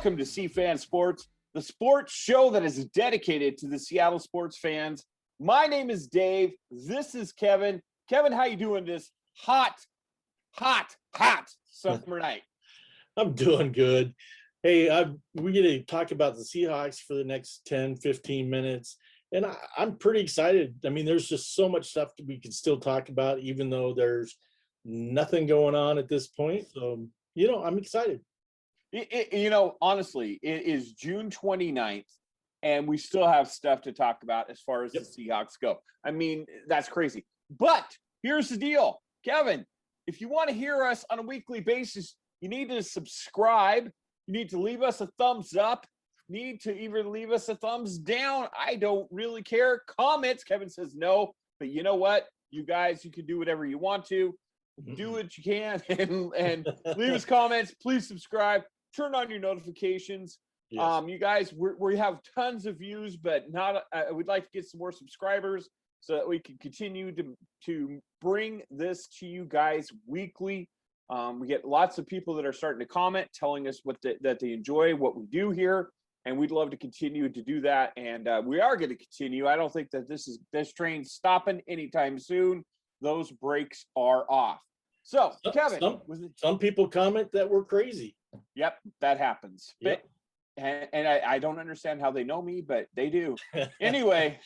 Welcome to C-Fan Sports, the sports show that is dedicated to the Seattle sports fans. My name is Dave. This is Kevin. Kevin, how you doing this hot summer night? I'm doing good. Hey, we're going to talk about the Seahawks for the next 10, 15 minutes. And I'm pretty excited. I mean, there's just so much stuff that we can still talk about, even though there's nothing going on at this point. So, I'm excited. Honestly, it is June 29th, and we still have stuff to talk about as far as the Seahawks go. I mean, that's crazy. But here's the deal, Kevin. If you want to hear us on a weekly basis, you need to subscribe. You need to leave us a thumbs up. You need to even leave us a thumbs down. I don't really care. Comments, Kevin says no. But you know what? You guys, you can do whatever you want to. Do what you can and leave us comments. Please subscribe. Turn on your notifications. Yes. You guys, we have tons of views, but not. We'd like to get some more subscribers so that we can continue to bring this to you guys weekly. We get lots of people that are starting to comment, telling us that they enjoy what we do here, and we'd love to continue to do that. And we are going to continue. I don't think that this train's stopping anytime soon. Those brakes are off. So, Kevin, some people comment that we're crazy. Yep, that happens. Yep. And I don't understand how they know me, but they do. Anyway,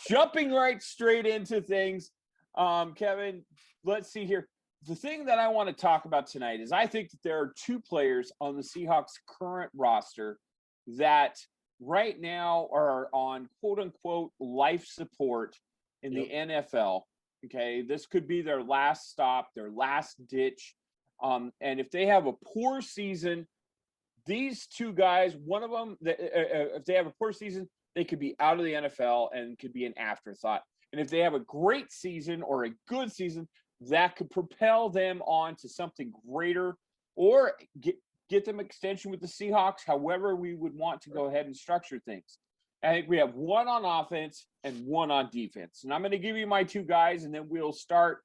jumping right straight into things. Kevin, let's see here. The thing that I want to talk about tonight is I think that there are two players on the Seahawks current roster that right now are on quote unquote life support in the NFL. Okay, this could be their last stop, their last ditch. And if they have a poor season, these two guys, one of them, if they have a poor season, they could be out of the NFL and could be an afterthought. And if they have a great season or a good season, that could propel them on to something greater or get them extension with the Seahawks, however we would want to go ahead and structure things. I think we have one on offense and one on defense. And I'm going to give you my two guys, and then we'll start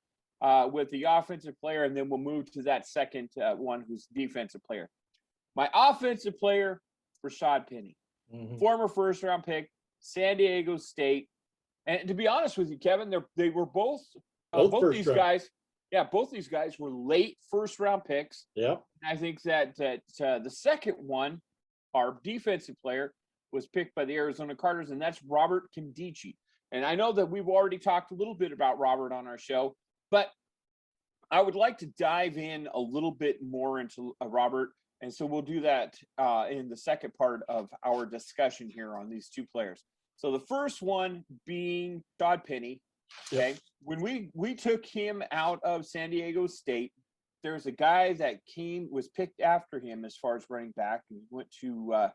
with the offensive player, and then we'll move to that second one who's defensive player. My offensive player, Rashad Penny, former first-round pick, San Diego State. And to be honest with you, Kevin, they were both these guys. Yeah, both these guys were late first-round picks. Yeah, I think that the second one, our defensive player, was picked by the Arizona Cardinals, and that's Robert Nkemdiche. And I know that we've already talked a little bit about Robert on our show, but I would like to dive in a little bit more into Robert. And so we'll do that in the second part of our discussion here on these two players. So the first one being Rashad Penny. Okay. Yep. When we took him out of San Diego State, there's a guy that was picked after him as far as running back, and went to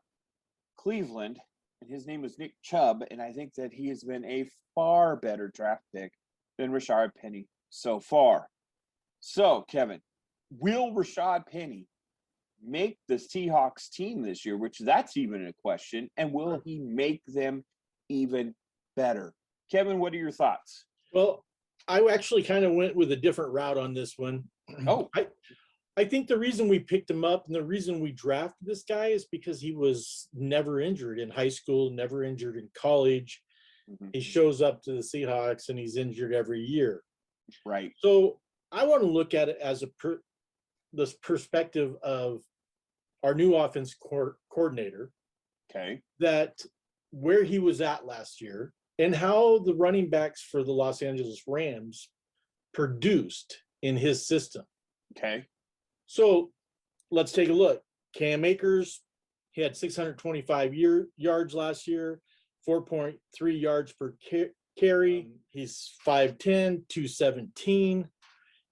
Cleveland, and his name was Nick Chubb. And I think that he has been a far better draft pick than Rashad Penny so far. So, Kevin, will Rashad Penny make the Seahawks team this year, which that's even a question, and will he make them even better? Kevin, what are your thoughts? Well, I actually kind of went with a different route on this one. Oh, I think the reason we picked him up and the reason we drafted this guy is because he was never injured in high school, never injured in college. He shows up to the Seahawks and he's injured every year. Right. So I want to look at it as this perspective of our new offense coordinator. Okay. That where he was at last year and how the running backs for the Los Angeles Rams produced in his system. Okay. So let's take a look. Cam Akers, he had 625 yards last year, 4.3 yards per carry. He's 5'10", 217.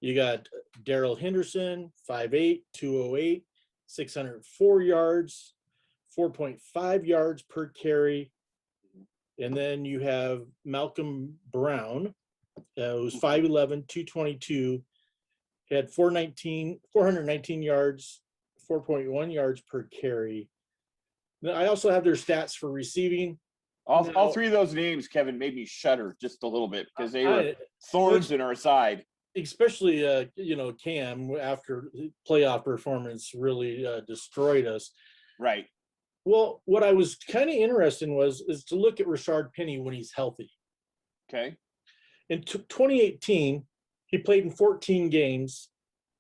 You got Darrell Henderson, 5'8", 208, 604 yards, 4.5 yards per carry. And then you have Malcolm Brown, who's 5'11", 222. He had 419 yards, 4.1 yards per carry. Then I also have their stats for receiving. All three of those names, Kevin, made me shudder just a little bit because they were thorns in our side. especially Cam after playoff performance really destroyed us. Right. Well, what I was kind of interested in is to look at Rashard Penny when he's healthy. Okay. In 2018, he played in 14 games.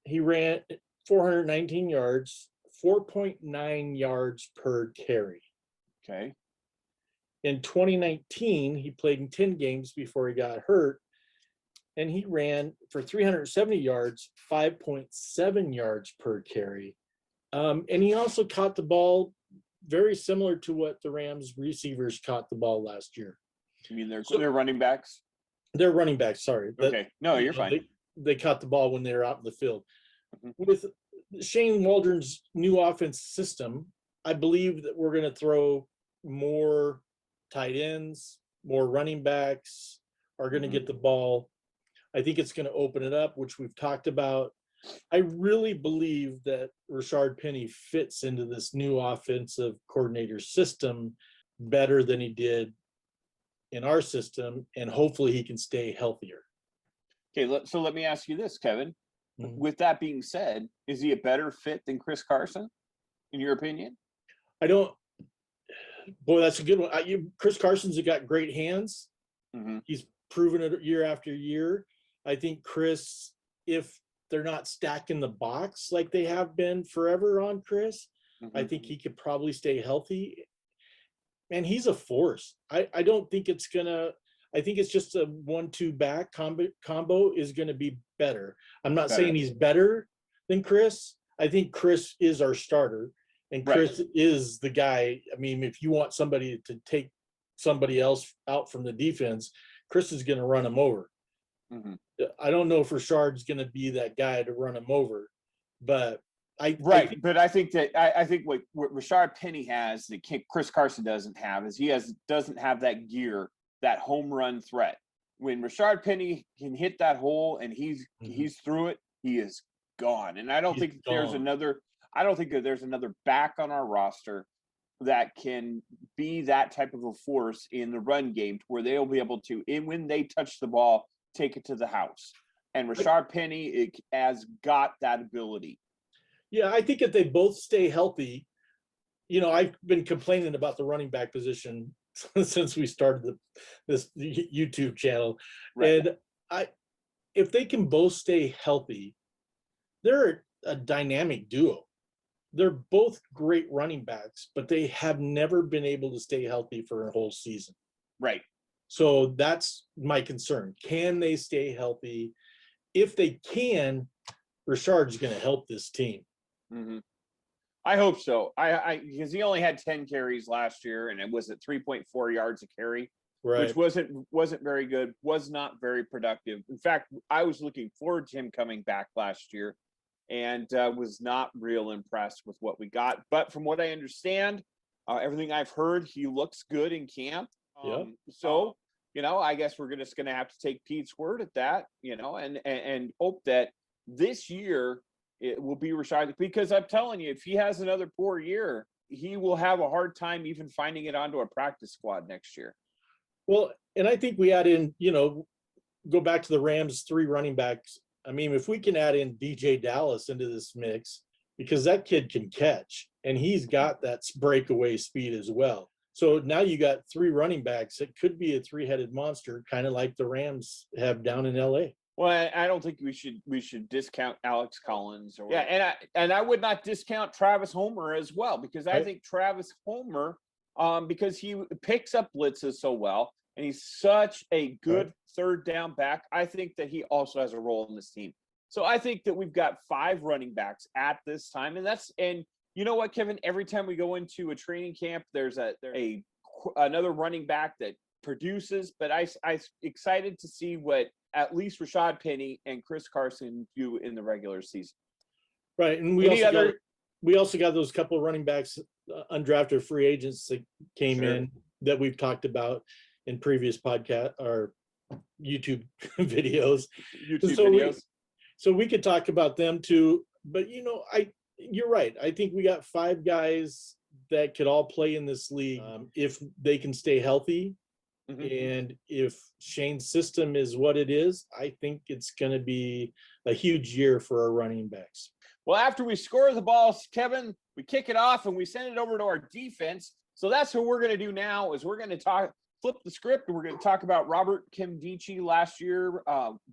He ran 419 yards, 4.9 yards per carry. Okay. In 2019, he played in 10 games before he got hurt, and he ran for 370 yards, 5.7 yards per carry. And he also caught the ball very similar to what the Rams receivers caught the ball last year. You mean they're running backs? They're running backs, sorry. Okay. No, you're fine. They caught the ball when they were out in the field. Mhm. With Shane Waldron's new offense system, I believe that we're going to throw more tight ends, more running backs are going to get the ball. I think it's going to open it up, which we've talked about. I really believe that Rashard Penny fits into this new offensive coordinator system better than he did in our system, and hopefully he can stay healthier. Okay, so let me ask you this, Kevin. Mhm. With that being said, is he a better fit than Chris Carson, in your opinion? Boy, that's a good one. Chris Carson's got great hands. Mm-hmm. He's proven it year after year. I think Chris, if they're not stacking the box like they have been forever on Chris, I think he could probably stay healthy. Man, he's a force. I don't think it's gonna. I think it's just a 1-2 back combo is going to be better. I'm not saying he's better than Chris. I think Chris is our starter, and Chris is the guy. I mean, if you want somebody to take somebody else out from the defense, Chris is going to run him over. Mm-hmm. I don't know if Rashard's going to be that guy to run him over, but I think what Rashard Penny has that Chris Carson doesn't have is doesn't have that gear, that home run threat. When Rashard Penny can hit that hole and he's through it, he is gone. And I don't think that there's another back on our roster that can be that type of a force in the run game to where they'll be able to, when they touch the ball, take it to the house. And Rashard Penny has got that ability. Yeah, I think if they both stay healthy, I've been complaining about the running back position since we started this YouTube channel. Right. And if they can both stay healthy, they're a dynamic duo. They're both great running backs, but they have never been able to stay healthy for a whole season. Right. So that's my concern. Can they stay healthy? If they can, Rashard's going to help this team. Mm-hmm. I hope so. Because he only had 10 carries last year, and it was at 3.4 yards a carry, which wasn't very good, was not very productive. In fact, I was looking forward to him coming back last year, and was not real impressed with what we got. But from what I understand, everything I've heard, he looks good in camp. So, I guess we're just going to have to take Pete's word at that, and hope that this year it will be Rashard, because I'm telling you, if he has another poor year, he will have a hard time even finding it onto a practice squad next year. Well, and I think we add in, go back to the Rams 3 running backs. I mean, if we can add in DJ Dallas into this mix, because that kid can catch, and he's got that breakaway speed as well. So now you got 3 running backs. It could be a 3-headed monster, kind of like the Rams have down in LA. Well, I don't think we should discount Alex Collins. And I would not discount Travis Homer as well, because I think Travis Homer, because he picks up blitzes so well, and he's such a good third down back, I think that he also has a role in this team. So I think that we've got 5 running backs at this time, and you know what, Kevin? Every time we go into a training camp, there's another running back that produces. But I'm excited to see what at least Rashard Penny and Chris Carson do in the regular season. Right, and we also got those couple of running backs, undrafted free agents that came in that we've talked about in previous podcast or YouTube videos. So we could talk about them too. But you're right. I think we got 5 guys that could all play in this league if they can stay healthy. And if Shane's system is what it is, I think it's going to be a huge year for our running backs. Well, after we score the ball, Kevin, we kick it off and we send it over to our defense. So that's what we're going to do now is we're going to flip the script, and we're going to talk about Robert Nkemdiche. Last year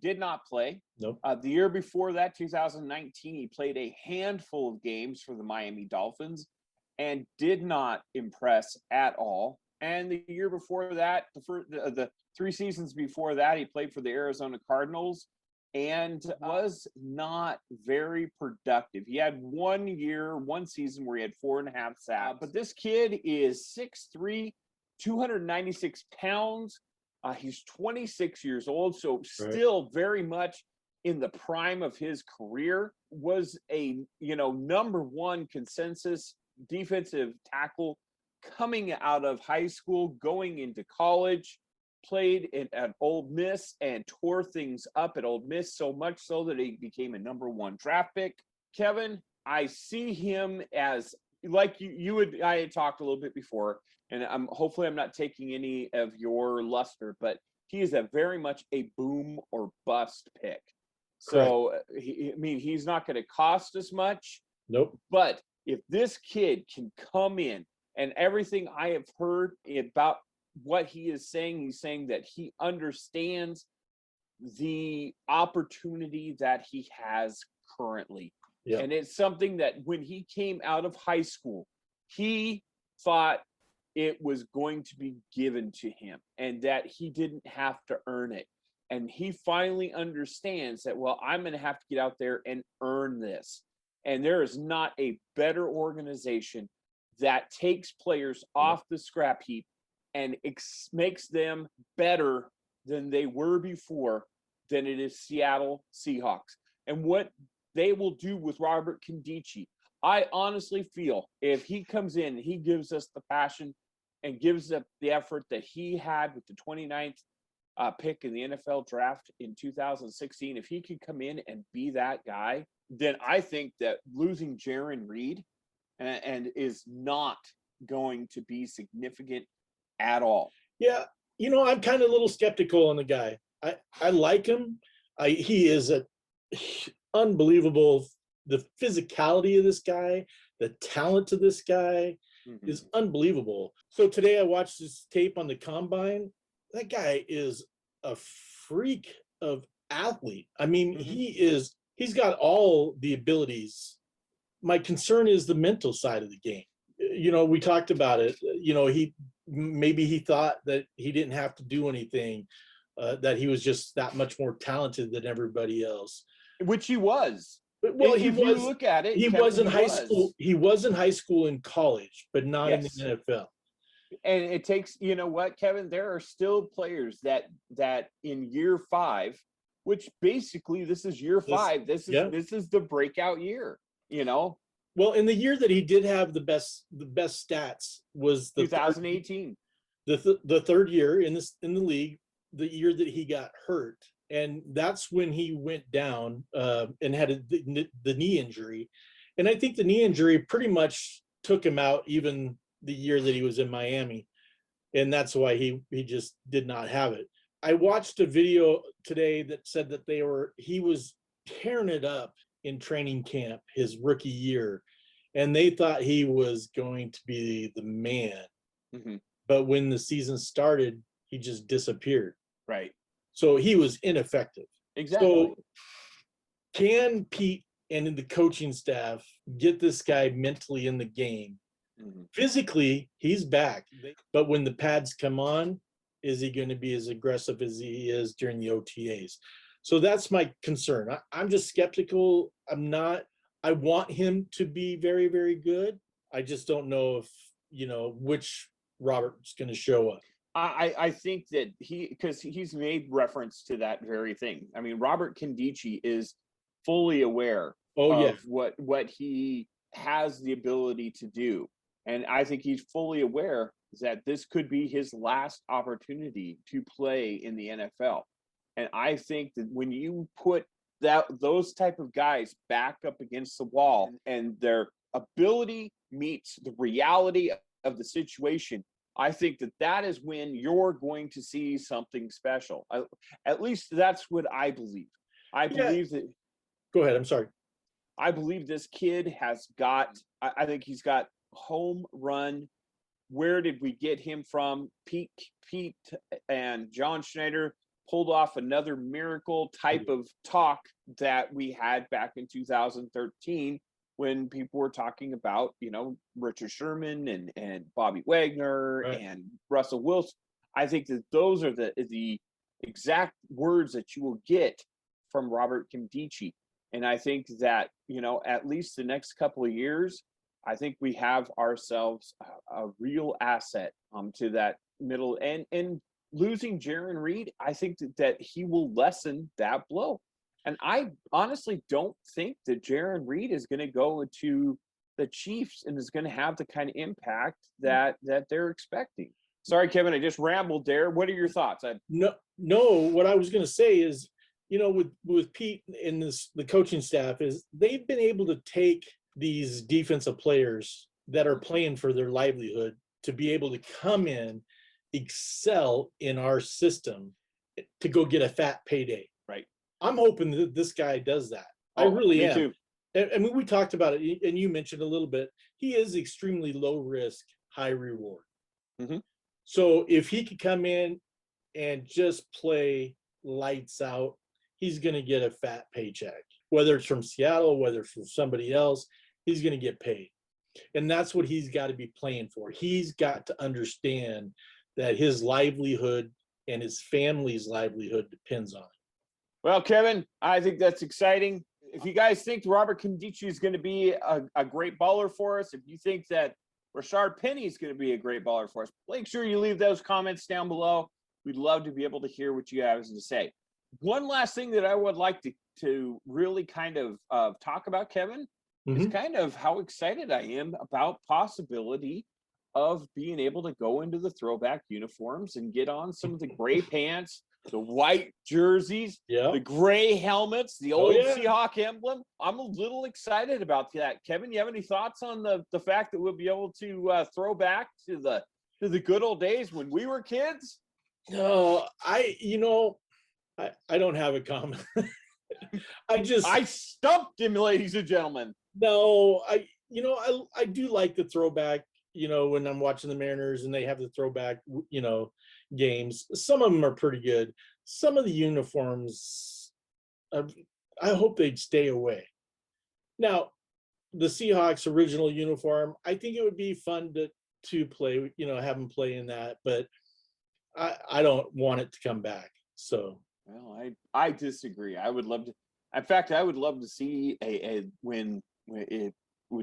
did not play. Nope. The year before that, 2019, he played a handful of games for the Miami Dolphins and did not impress at all. And the year before that, the 3 seasons before that, he played for the Arizona Cardinals and was not very productive. He had 1 season where he had 4.5 sacks. But this kid is 6'3", 296 pounds. He's 26 years old, so still very much in the prime of his career. Was a number 1 consensus defensive tackle coming out of high school, going into college. Played at Ole Miss and tore things up at Ole Miss, so much so that he became a number 1 draft pick. Kevin, I see him as, like I had talked a little bit before, and hopefully I'm not taking any of your luster, but he is very much a boom or bust pick. So he's not going to cost as much. Nope. But if this kid can come in, and everything I have heard about what he is saying, he's saying that he understands the opportunity that he has currently. Yeah. And it's something that when he came out of high school, he thought it was going to be given to him and that he didn't have to earn it. And he finally understands that, well, I'm going to have to get out there and earn this. And there is not a better organization that takes players off the scrap heap and makes them better than they were before than it is Seattle Seahawks. And what they will do with Robert Nkemdiche, I honestly feel if he comes in, he gives us the passion and gives up the effort that he had with the 29th pick in the NFL draft in 2016, if he could come in and be that guy, then I think that losing Jaron Reed and is not going to be significant at all. Yeah, I'm kind of a little skeptical on the guy. I like him. He is unbelievable. The physicality of this guy, the talent of this guy is unbelievable. So today I watched this tape on the combine. That guy is a freak of athlete. I mean, he's got all the abilities. My concern is the mental side of the game. We talked about it. He thought that he didn't have to do anything, that he was just that much more talented than everybody else. Which he was. Well, if you look at it, he was in high school. He was in high school and college, but not in the NFL. And it takes, you know what, Kevin? There are still players that in year 5, which basically this is year 5. This is the breakout year. Well, in the year that he did have the best stats was the 2018, the third year in the league, the year that he got hurt, and that's when he went down and had the knee injury, and I think the knee injury pretty much took him out even the year that he was in Miami, and that's why he just did not have it. I watched a video today that said that he was tearing it up in training camp his rookie year, and they thought he was going to be the man. But when the season started, he just disappeared. Right. So he was ineffective. Exactly. So can Pete and the coaching staff get this guy mentally in the game? Physically, he's back. But when the pads come on, is he going to be as aggressive as he is during the OTAs? So that's my concern. I'm just skeptical. I want him to be very, very good. I just don't know if, which Robert's going to show up. I think that because he's made reference to that very thing. I mean, Robert Nkemdiche is fully aware of what he has the ability to do. And I think he's fully aware that this could be his last opportunity to play in the NFL. And I think that when you put those type of guys back up against the wall and their ability meets the reality of the situation, I think that is when you're going to see something special. At least that's what I believe. I Yeah. believe that. Go ahead. I'm sorry. I believe this kid has got. I think he's got home run. Where did we get him from? Pete and John Schneider pulled off another miracle type of talk that we had back in 2013 when people were talking about, Richard Sherman and Bobby Wagner Right. and Russell Wilson. I think that those are the exact words that you will get from Robert Nkemdiche. And I think that, at least the next couple of years, I think we have ourselves a real asset to that middle. And losing Jaron Reed, I think that he will lessen that blow. And I honestly don't think that Jaron Reed is going to go to the Chiefs and is going to have the kind of impact that they're expecting. Sorry, Kevin, I just rambled there. What are your thoughts? No, what I was going to say is, with Pete and the coaching staff is they've been able to take these defensive players that are playing for their livelihood to be able to come in, excel in our system to go get a fat payday. Right. I'm hoping that this guy does that. I really am. Too. I mean, we talked about it, and you mentioned a little bit. He is extremely low risk, high reward. Mm-hmm. So if he could come in and just play lights out, he's going to get a fat paycheck. Whether it's from Seattle, whether it's from somebody else, he's going to get paid. And that's what he's got to be playing for. He's got to understand that his livelihood and his family's livelihood depends on it. Well, Kevin, I think that's exciting. If you guys think Robert Nkemdiche is going to be a great baller for us, if you think that Rashard Penny is going to be a great baller for us, make sure you leave those comments down below. We'd love to be able to hear what you have to say. One last thing that I would like to really kind of talk about, Kevin, is kind of how excited I am about possibility of being able to go into the throwback uniforms and get on some of the gray pants, the white jerseys, the gray helmets, the old Seahawk emblem. I'm a little excited about that. Kevin, you have any thoughts on the fact that we'll be able to throw back to the good old days when we were kids? No, I don't have a comment. I stumped him, ladies and gentlemen. No, I do like the throwback, when I'm watching the Mariners and they have the throwback, games. Some of them are pretty good. Some of the uniforms, I hope they'd stay away. Now, the Seahawks original uniform, I think it would be fun to play, have them play in that, but I don't want it to come back. So, well, I disagree. I would love to. In fact, I would love to see when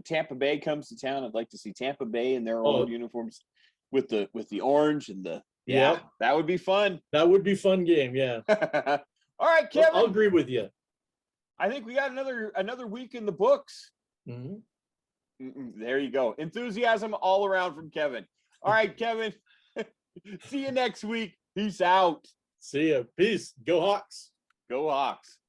Tampa Bay comes to town. I'd like to see Tampa Bay in their old uniforms with the orange and the that would be fun. That would be fun game. Yeah. All right, Kevin. I'll agree with you. I think we got another week in the books. There you go. Enthusiasm all around from Kevin. All right, Kevin. See you next week. Peace out. See ya. Peace. Go Hawks. Go Hawks.